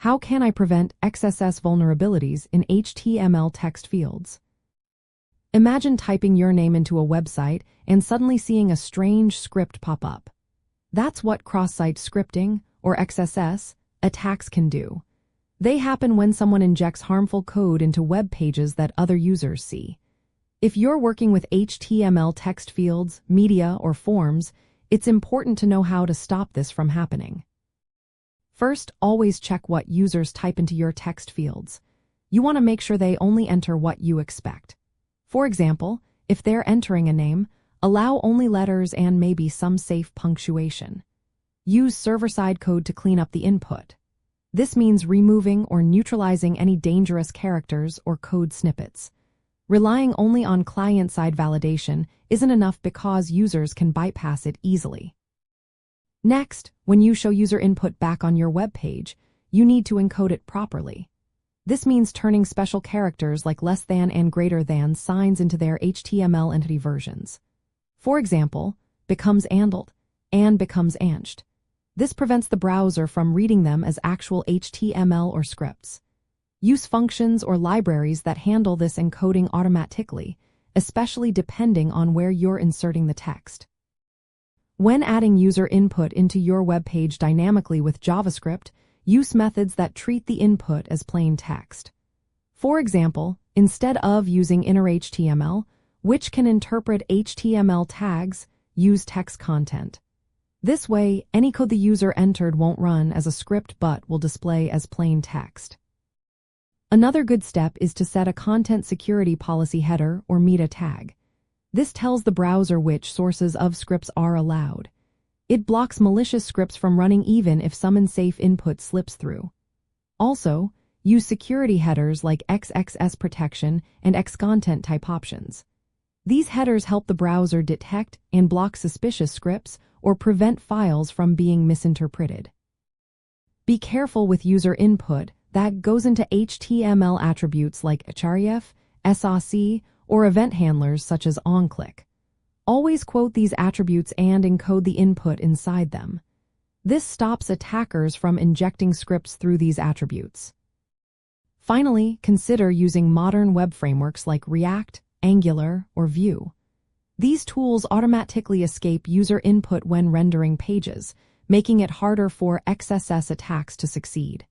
How can I prevent XSS vulnerabilities in HTML text fields? Imagine typing your name into a website and suddenly seeing a strange script pop up. That's what cross-site scripting, or XSS, attacks can do. They happen when someone injects harmful code into web pages that other users see. If you're working with HTML text fields, media, or forms, it's important to know how to stop this from happening. First, always check what users type into your text fields. You want to make sure they only enter what you expect. For example, if they're entering a name, allow only letters and maybe some safe punctuation. Use server-side code to clean up the input. This means removing or neutralizing any dangerous characters or code snippets. Relying only on client-side validation isn't enough because users can bypass it easily. Next, when you show user input back on your web page, you need to encode it properly. This means turning special characters like less than and greater than signs into their HTML entity versions. For example, becomes andled and becomes anched. This prevents the browser from reading them as actual HTML or scripts. Use functions or libraries that handle this encoding automatically, especially depending on where you're inserting the text. When adding user input into your web page dynamically with JavaScript, use methods that treat the input as plain text. For example, instead of using inner HTML, which can interpret HTML tags, use text content. This way, any code the user entered won't run as a script but will display as plain text. Another good step is to set a content security policy header or meta tag. This tells the browser which sources of scripts are allowed. It blocks malicious scripts from running even if some unsafe input slips through. Also, use security headers like XSS protection and XContent type options. These headers help the browser detect and block suspicious scripts or prevent files from being misinterpreted. Be careful with user input that goes into HTML attributes like href, SRC, or event handlers such as onClick. Always quote these attributes and encode the input inside them. This stops attackers from injecting scripts through these attributes. Finally, consider using modern web frameworks like React, Angular, or Vue. These tools automatically escape user input when rendering pages, making it harder for XSS attacks to succeed.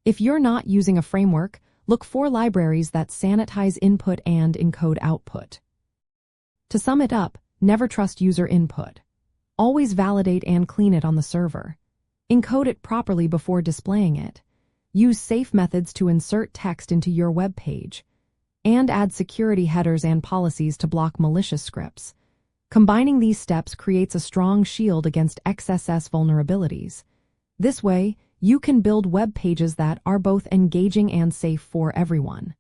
If you're not using a framework, look for libraries that sanitize input and encode output. To sum it up, never trust user input. Always validate and clean it on the server. Encode it properly before displaying it. Use safe methods to insert text into your web page. And add security headers and policies to block malicious scripts. Combining these steps creates a strong shield against XSS vulnerabilities. This way, you can build web pages that are both engaging and safe for everyone.